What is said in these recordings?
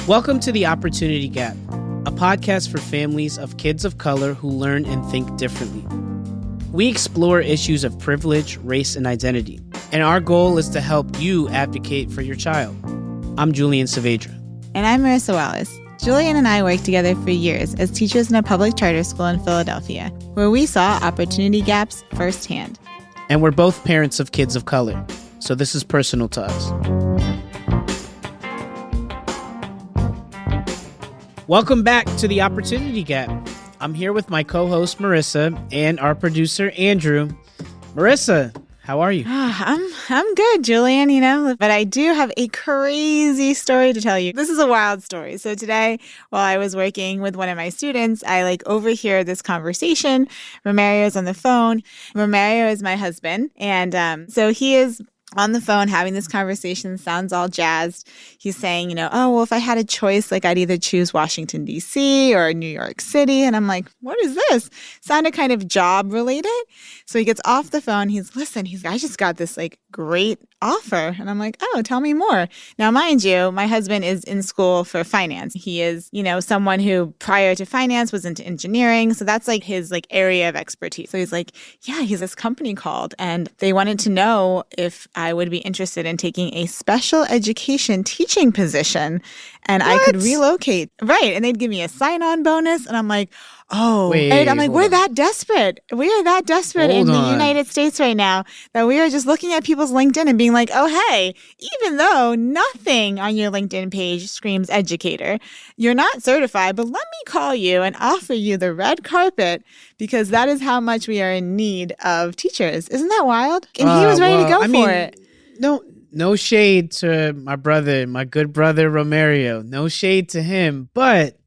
Welcome to The Opportunity Gap, a podcast for families of kids of color who learn and think differently. We explore issues of privilege, race, and identity, and our goal is to help you advocate for your child. I'm Julian Saavedra. And I'm Marissa Wallace. Julian and I worked together for years as teachers in a public charter school in Philadelphia, where we saw opportunity gaps firsthand. And we're both parents of kids of color, so this is personal to us. Welcome back to The Opportunity Gap. I'm here with my co-host Marissa and our producer Andrew. Marissa, how are you? I'm good, Julian, but I do have a crazy story to tell you. This is a wild story. So today, while I was working with one of my students, I overhear this conversation. Romario's on the phone. Romario is my husband. And so he is on the phone having this conversation, sounds all jazzed. He's saying, if I had a choice, I'd either choose Washington, D.C. or New York City. And I'm like, what is this? Sounded kind of job related. So he gets off the phone. I just got this great offer. And I'm like, oh, tell me more. Now, mind you, my husband is in school for finance. He is, someone who prior to finance was into engineering. So that's his area of expertise. So he's like, yeah, he's this company called, and they wanted to know if I would be interested in taking a special education teaching position and I could relocate. Right. And they'd give me a sign-on bonus. And I'm like, oh, wait, I'm like, we're that desperate. We are that desperate in the United States right now that we are just looking at people's LinkedIn and being like, oh, hey, even though nothing on your LinkedIn page screams educator, you're not certified, but let me call you and offer you the red carpet because that is how much we are in need of teachers. Isn't that wild? And he was ready to go for it. No shade to my brother, my good brother, Romario. No shade to him, but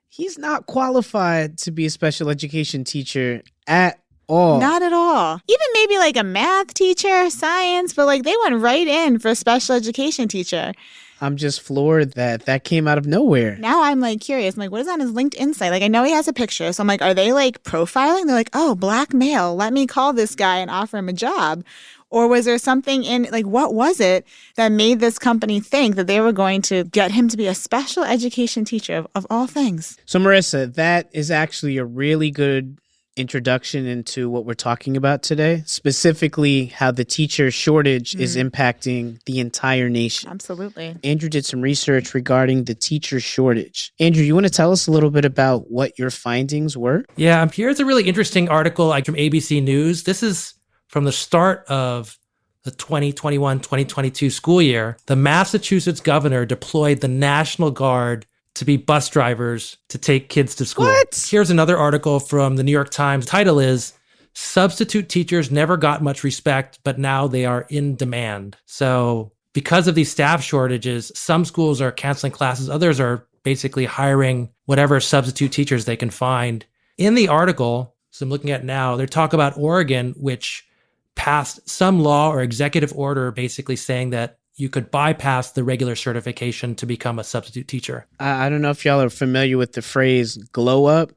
he's not qualified to be a special education teacher at all. Not at all. Even maybe a math teacher, science, but they went right in for a special education teacher. I'm just floored that came out of nowhere. Now I'm curious. I'm what is on his LinkedIn site? I know he has a picture. So I'm are they profiling? They're oh, black male. Let me call this guy and offer him a job. Or was there something in, what was it that made this company think that they were going to get him to be a special education teacher of all things? So, Marissa, that is actually a really good introduction into what we're talking about today, specifically how the teacher shortage is impacting the entire nation. Absolutely. Andrew did some research regarding the teacher shortage. Andrew, you want to tell us a little bit about what your findings were? Yeah, here's a really interesting article from ABC News. This is from the start of the 2021-2022 school year. The Massachusetts governor deployed the National Guard to be bus drivers to take kids to school. What? Here's another article from the New York Times. The title is, Substitute Teachers Never Got Much Respect, but Now They Are in Demand. So because of these staff shortages, some schools are canceling classes. Others are basically hiring whatever substitute teachers they can find. In the article, so I'm looking at now, they talk about Oregon, which passed some law or executive order basically saying that you could bypass the regular certification to become a substitute teacher. I don't know if y'all are familiar with the phrase glow up,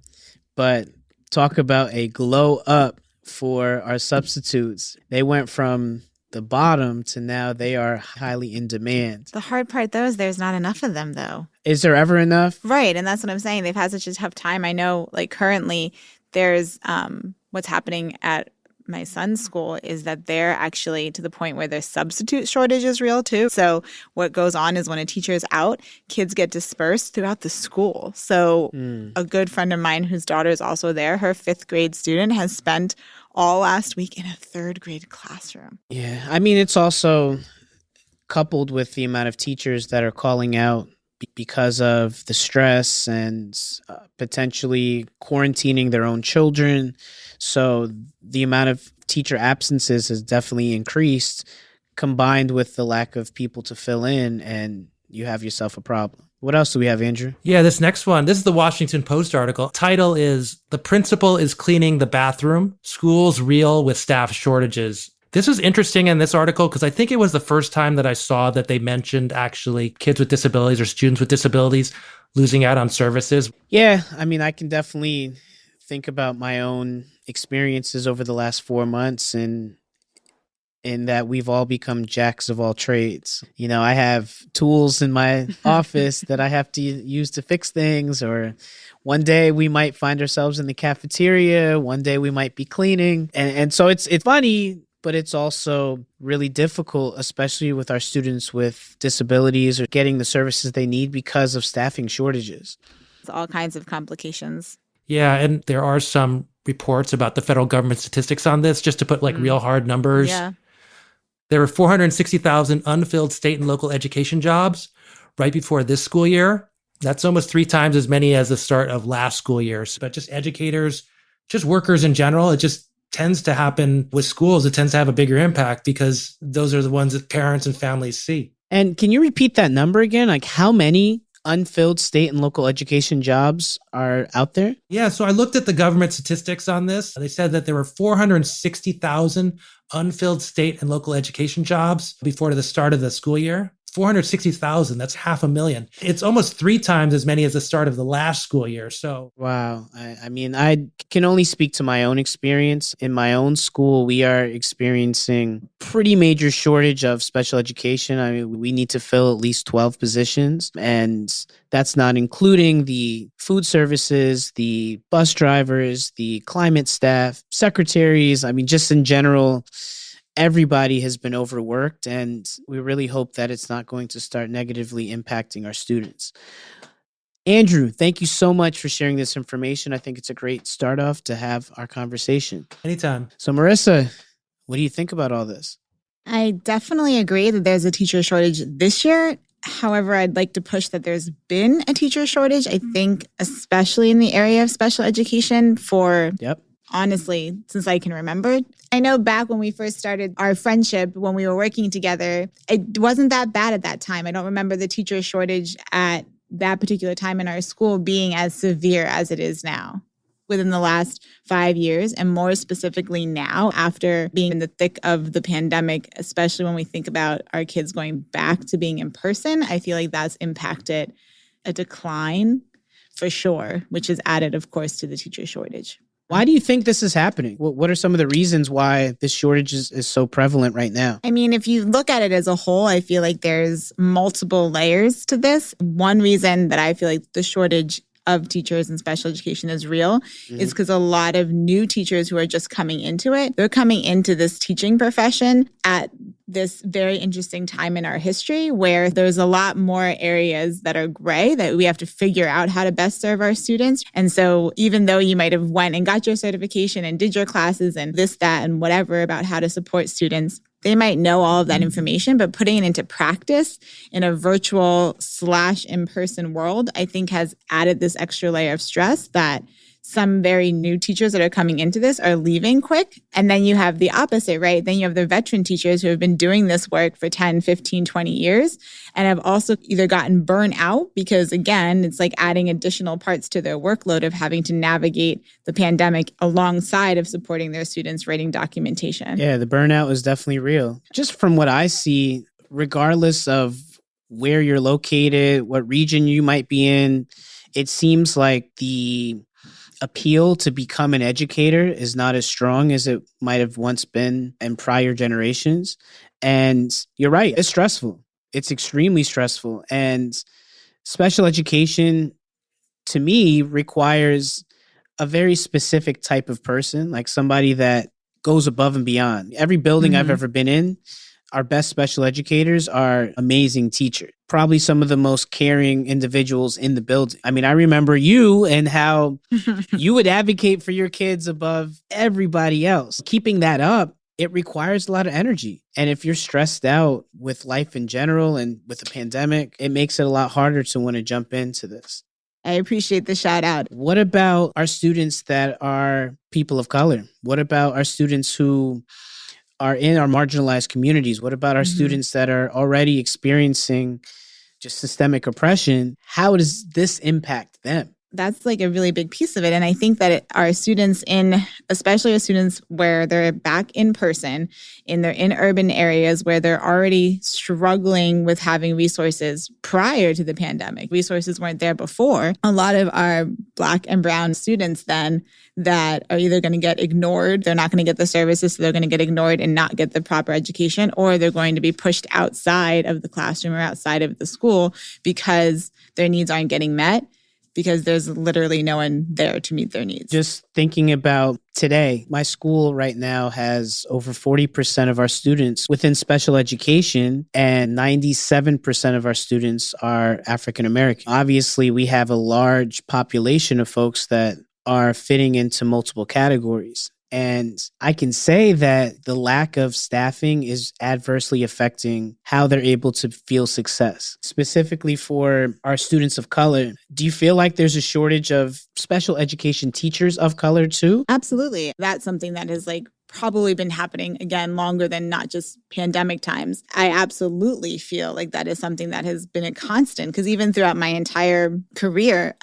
but talk about a glow up for our substitutes. They went from the bottom to now they are highly in demand. The hard part, though, is there's not enough of them, though. Is there ever enough? Right. And that's what I'm saying. They've had such a tough time. I know, currently there's what's happening at my son's school is that they're actually to the point where their substitute shortage is real too. So what goes on is when a teacher is out, kids get dispersed throughout the school. So a good friend of mine whose daughter is also there, her 5th grade student has spent all last week in a 3rd grade classroom. Yeah. It's also coupled with the amount of teachers that are calling out because of the stress and potentially quarantining their own children. So the amount of teacher absences has definitely increased, combined with the lack of people to fill in, and you have yourself a problem. What else do we have, Andrew? Yeah, this next one. This is the Washington Post article. Title is, The Principal is Cleaning the Bathroom. Schools Reel with Staff Shortages. This was interesting in this article because I think it was the first time that I saw that they mentioned actually kids with disabilities or students with disabilities losing out on services. Yeah, I can definitely think about my own experiences over the last 4 months, and in that we've all become jacks of all trades. You know, I have tools in my office that I have to use to fix things, or one day we might find ourselves in the cafeteria, one day we might be cleaning. And so it's funny, but it's also really difficult, especially with our students with disabilities or getting the services they need because of staffing shortages. All kinds of complications. Yeah, and there are some reports about the federal government statistics on this, just to put like real hard numbers. Yeah. There were 460,000 unfilled state and local education jobs right before this school year. That's almost 3 times as many as the start of last school year. But just educators, just workers in general, it just tends to happen with schools. It tends to have a bigger impact because those are the ones that parents and families see. And can you repeat that number again? Like how many unfilled state and local education jobs are out there? Yeah, so I looked at the government statistics on this. They said that there were 460,000 unfilled state and local education jobs before the start of the school year. 460,000, that's 500,000. It's almost 3 times as many as the start of the last school year. So, wow. I mean, I can only speak to my own experience. In my own school, we are experiencing pretty major shortage of special education. I mean, we need to fill at least 12 positions, and that's not including the food services, the bus drivers, the climate staff, secretaries. I mean, just in general, everybody has been overworked, and we really hope that it's not going to start negatively impacting our students. Andrew, thank you so much for sharing this information. I think it's a great start off to have our conversation. anytime. So, Marissa, what do you think about all this? I definitely agree that there's a teacher shortage this year. However, I'd like to push that there's been a teacher shortage, I think, especially in the area of special education for honestly, since I can remember. I know back when we first started our friendship, when we were working together, it wasn't that bad at that time. I don't remember the teacher shortage at that particular time in our school being as severe as it is now. Within the last 5 years, and more specifically now, after being in the thick of the pandemic, especially when we think about our kids going back to being in person, I feel like that's impacted a decline for sure, which is added, of course, to the teacher shortage. Why do you think this is happening? What are some of the reasons why this shortage is so prevalent right now? I mean, if you look at it as a whole, I feel like there's multiple layers to this. One reason that I feel like the shortage of teachers in special education is real is because a lot of new teachers who are just coming into it, they're coming into this teaching profession at this very interesting time in our history where there's a lot more areas that are gray that we have to figure out how to best serve our students. And so even though you might have went and got your certification and did your classes and this, that, and whatever about how to support students, they might know all of that information, but putting it into practice in a virtual / in-person world, I think has added this extra layer of stress that some very new teachers that are coming into this are leaving quick. And then you have the opposite, right? Then you have the veteran teachers who have been doing this work for 10, 15, 20 years and have also either gotten burnt out because, again, it's like adding additional parts to their workload of having to navigate the pandemic alongside of supporting their students writing documentation. Yeah, the burnout is definitely real. Just from what I see, regardless of where you're located, what region you might be in, it seems like the appeal to become an educator is not as strong as it might have once been in prior generations. And you're right, it's stressful. It's extremely stressful. And special education, to me, requires a very specific type of person, like somebody that goes above and beyond. Every building I've ever been in, our best special educators are amazing teachers, probably some of the most caring individuals in the building. I mean, I remember you and how you would advocate for your kids above everybody else. Keeping that up, it requires a lot of energy. And if you're stressed out with life in general and with the pandemic, it makes it a lot harder to want to jump into this. I appreciate the shout out. What about our students that are people of color? What about our students who are in our marginalized communities? What about our students that are already experiencing just systemic oppression? How does this impact them? That's like a really big piece of it. And I think that our students especially our students where they're back in person, they're in urban areas where they're already struggling with having resources prior to the pandemic. Resources weren't there before. A lot of our Black and brown students then that are either going to get ignored, they're not going to get the services, so they're going to get ignored and not get the proper education, or they're going to be pushed outside of the classroom or outside of the school because their needs aren't getting met, because there's literally no one there to meet their needs. Just thinking about today, my school right now has over 40% of our students within special education, and 97% of our students are African American. Obviously, we have a large population of folks that are fitting into multiple categories. And I can say that the lack of staffing is adversely affecting how they're able to feel success. Specifically for our students of color, do you feel like there's a shortage of special education teachers of color too? Absolutely. That's something that has probably been happening again longer than not just pandemic times. I absolutely feel like that is something that has been a constant, because even throughout my entire career,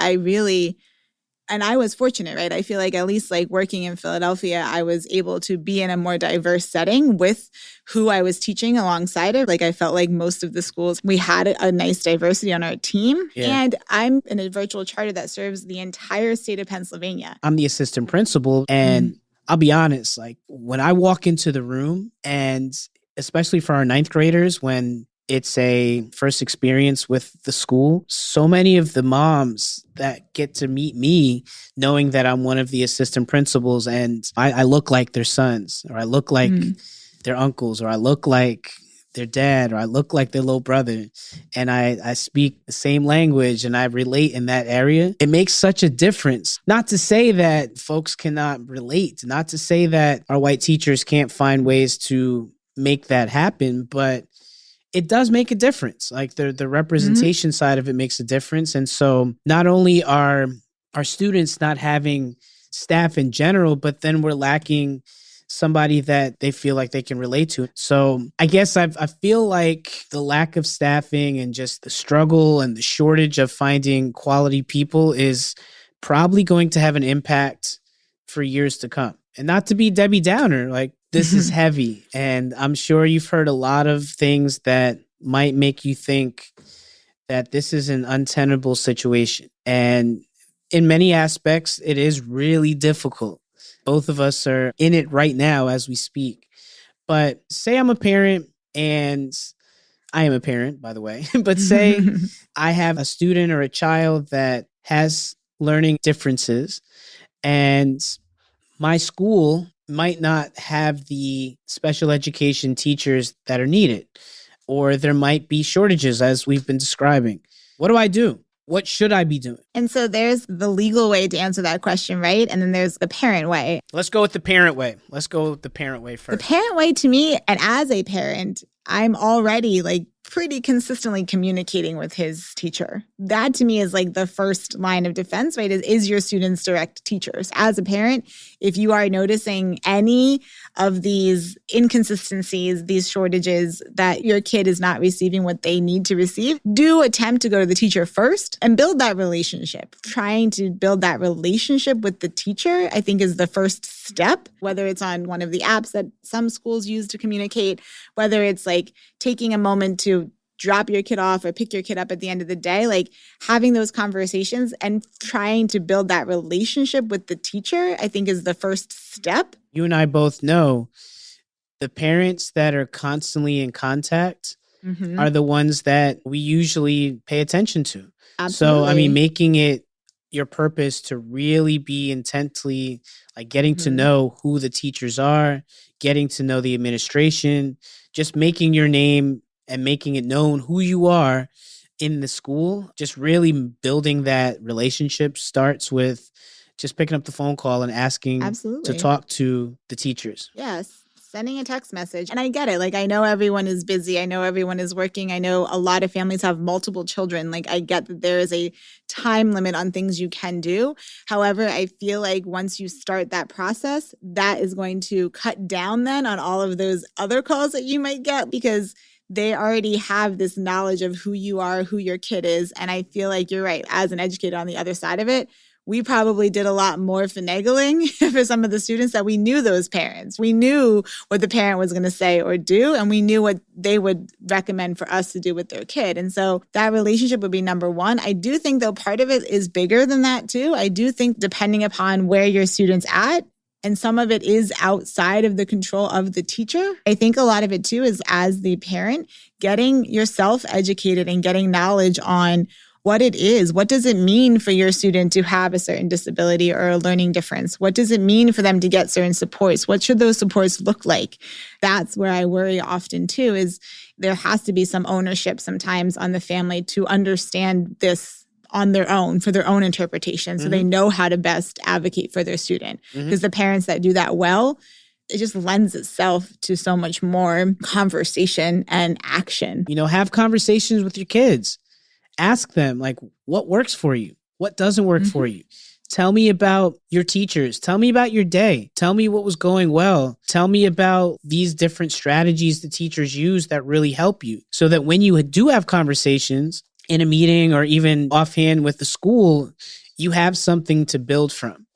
and I was fortunate, right? I feel like at least working in Philadelphia, I was able to be in a more diverse setting with who I was teaching alongside of. I felt like most of the schools, we had a nice diversity on our team. Yeah. And I'm in a virtual charter that serves the entire state of Pennsylvania. I'm the assistant principal, and I'll be honest, when I walk into the room, and especially for our ninth graders, when it's a first experience with the school, so many of the moms that get to meet me knowing that I'm one of the assistant principals, and I look like their sons, or I look like their uncles, or I look like their dad, or I look like their little brother, and I speak the same language and I relate in that area. It makes such a difference. Not to say that folks cannot relate, not to say that our white teachers can't find ways to make that happen, but it does make a difference. The representation side of it makes a difference. And so not only are our students not having staff in general, but then we're lacking somebody that they feel like they can relate to. So I guess I feel like the lack of staffing and just the struggle and the shortage of finding quality people is probably going to have an impact for years to come. And not to be Debbie Downer, this is heavy. And I'm sure you've heard a lot of things that might make you think that this is an untenable situation. And in many aspects, it is really difficult. Both of us are in it right now as we speak. But say I'm a parent, and I am a parent, by the way, but say I have a student or a child that has learning differences, and my school might not have the special education teachers that are needed, or there might be shortages as we've been describing. What do I do? What should I be doing? And so there's the legal way to answer that question, right? And then there's the parent way. Let's go with the parent way. Let's go with the parent way first. The parent way to me, and as a parent, I'm already pretty consistently communicating with his teacher. That to me is the first line of defense, right? Is your student's direct teachers. As a parent, if you are noticing any of these inconsistencies, these shortages, that your kid is not receiving what they need to receive, do attempt to go to the teacher first and build that relationship. Trying to build that relationship with the teacher, I think, is the first step, whether it's on one of the apps that some schools use to communicate, whether it's taking a moment to drop your kid off or pick your kid up at the end of the day, having those conversations and trying to build that relationship with the teacher, I think, is the first step. You and I both know the parents that are constantly in contact are the ones that we usually pay attention to. Absolutely. So, making it your purpose to really be intently getting to know who the teachers are, getting to know the administration, just making your name and making it known who you are in the school, just really building that relationship starts with just picking up the phone call and asking to talk to the teachers. Yes. Sending a text message. And I get it. I know everyone is busy. I know everyone is working. I know a lot of families have multiple children. I get that there is a time limit on things you can do. However, I feel once you start that process, that is going to cut down then on all of those other calls that you might get, because they already have this knowledge of who you are, who your kid is. And I feel like you're right. As an educator on the other side of it, we probably did a lot more finagling for some of the students that we knew those parents. We knew what the parent was going to say or do, and we knew what they would recommend for us to do with their kid. And so that relationship would be number one. I do think, though, part of it is bigger than that, too. I do think depending upon where your student's at, and some of it is outside of the control of the teacher. I think a lot of it, too, is as the parent, getting yourself educated and getting knowledge on what it is. What does it mean for your student to have a certain disability or a learning difference? What does it mean for them to get certain supports? What should those supports look like? That's where I worry often too, is there has to be some ownership sometimes on the family to understand this on their own, for their own interpretation, so they know how to best advocate for their student. Because the parents that do that well, it just lends itself to so much more conversation and action. You know, have conversations with your kids. Ask them, like, what works for you? What doesn't work for you? Tell me about your teachers. Tell me about your day. Tell me what was going well. Tell me about these different strategies the teachers use that really help you, so that when you do have conversations in a meeting or even offhand with the school, you have something to build from.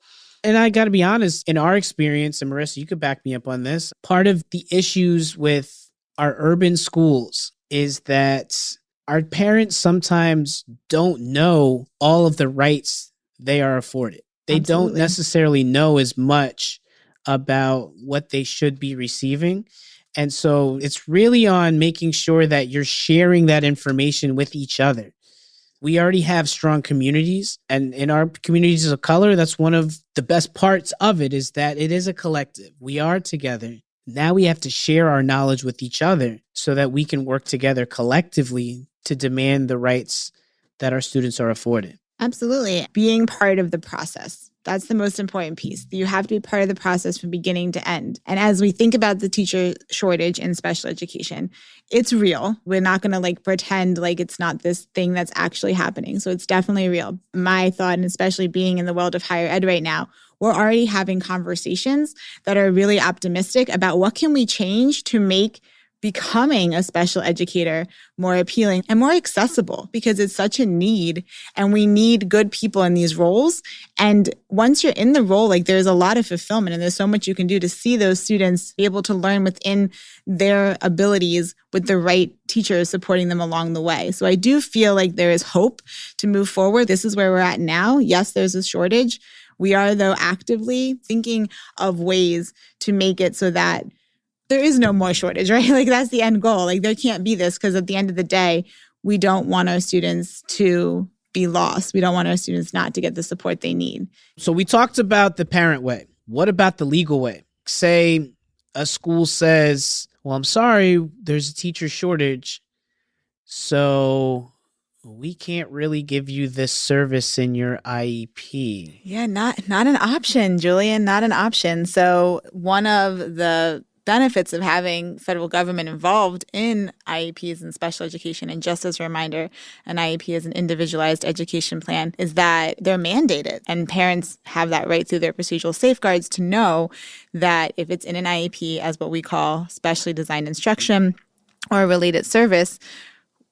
And I got to be honest, in our experience, and Marissa, you could back me up on this, part of the issues with our urban schools is that our parents sometimes don't know all of the rights they are afforded. They don't necessarily know as much about what they should be receiving. And so it's really on making sure that you're sharing that information with each other. We already have strong communities, and in our communities of color, that's one of the best parts of it, is that it is a collective. We are together. Now we have to share our knowledge with each other so that we can work together collectively to demand the rights that our students are afforded. Absolutely. Being part of the process. That's the most important piece. You have to be part of the process from beginning to end. And as we think about the teacher shortage in special education, it's real. We're not going to pretend like it's not this thing that's actually happening. So it's definitely real. My thought, and especially being in the world of higher ed right now, we're already having conversations that are really optimistic about what can we change to make becoming a special educator more appealing and more accessible, because it's such a need and we need good people in these roles. And once you're in the role, there's a lot of fulfillment and there's so much you can do to see those students be able to learn within their abilities with the right teachers supporting them along the way. So I do feel like there is hope to move forward. This is where we're at now. Yes, there's a shortage. We are, though, actively thinking of ways to make it so that there is no more shortage, right? That's the end goal. There can't be this, because at the end of the day, we don't want our students to be lost. We don't want our students not to get the support they need. So we talked about the parent way. What about the legal way? Say a school says, well, I'm sorry, there's a teacher shortage, so we can't really give you this service in your IEP. Yeah, not an option, Julian, not an option. So one of the benefits of having federal government involved in IEPs and special education, and just as a reminder, an IEP is an individualized education plan, is that they're mandated. And parents have that right through their procedural safeguards to know that if it's in an IEP as what we call specially designed instruction or a related service,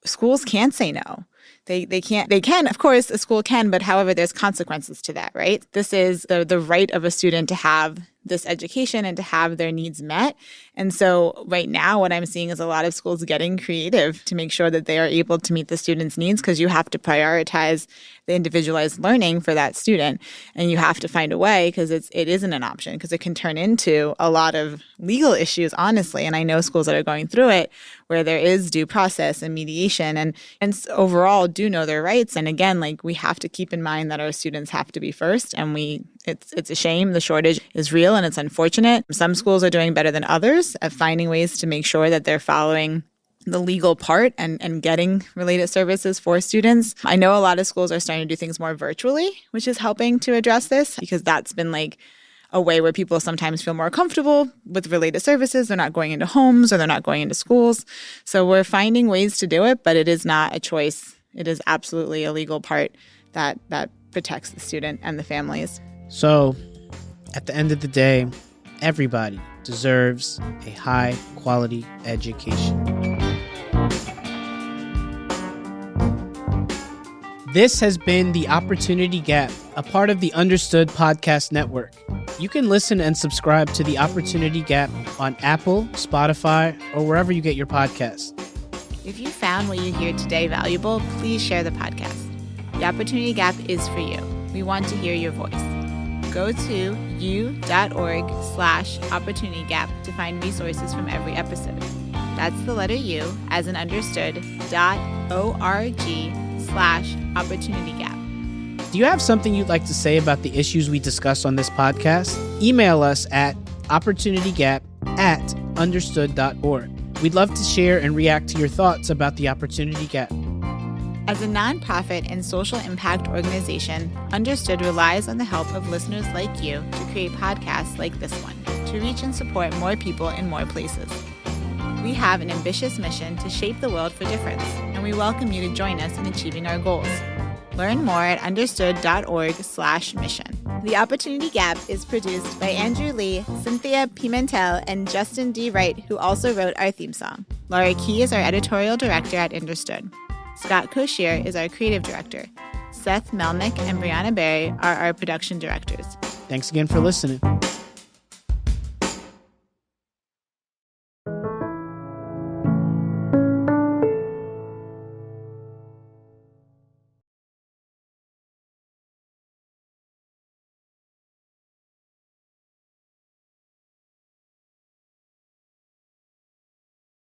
schools can't say no. They can, of course, a school can, but however, there's consequences to that, right? This is the right of a student to have this education and to have their needs met. And so right now, what I'm seeing is a lot of schools getting creative to make sure that they are able to meet the students' needs, because you have to prioritize the individualized learning for that student. And you have to find a way, because it isn't an option, because it can turn into a lot of legal issues, honestly. And I know schools that are going through it where there is due process and mediation and overall do know their rights. And again, we have to keep in mind that our students have to be first. And it's a shame. The shortage is real and it's unfortunate. Some schools are doing better than others at finding ways to make sure that they're following the legal part and getting related services for students. I know a lot of schools are starting to do things more virtually, which is helping to address this, because that's been a way where people sometimes feel more comfortable with related services. They're not going into homes or they're not going into schools. So we're finding ways to do it, but it is not a choice. It is absolutely a legal part that protects the student and the families. So at the end of the day, everybody deserves a high quality education. This has been The Opportunity Gap, a part of the Understood Podcast Network. You can listen and subscribe to The Opportunity Gap on Apple, Spotify, or wherever you get your podcasts. If you found what you hear today valuable, please share the podcast. The Opportunity Gap is for you. We want to hear your voice. Go to u.org/opportunitygap to find resources from every episode. That's the letter U, as in understood, .org/opportunitygap. Do you have something you'd like to say about the issues we discuss on this podcast? Email us at opportunitygap@understood.org. We'd love to share and react to your thoughts about the Opportunity Gap. As a nonprofit and social impact organization, Understood relies on the help of listeners like you to create podcasts like this one, to reach and support more people in more places. We have an ambitious mission to shape the world for difference, and we welcome you to join us in achieving our goals. Learn more at understood.org/mission. The Opportunity Gap is produced by Andrew Lee, Cynthia Pimentel, and Justin D. Wright, who also wrote our theme song. Laura Key is our editorial director at Understood. Scott Koshier is our creative director. Seth Melnick and Brianna Berry are our production directors. Thanks again for listening.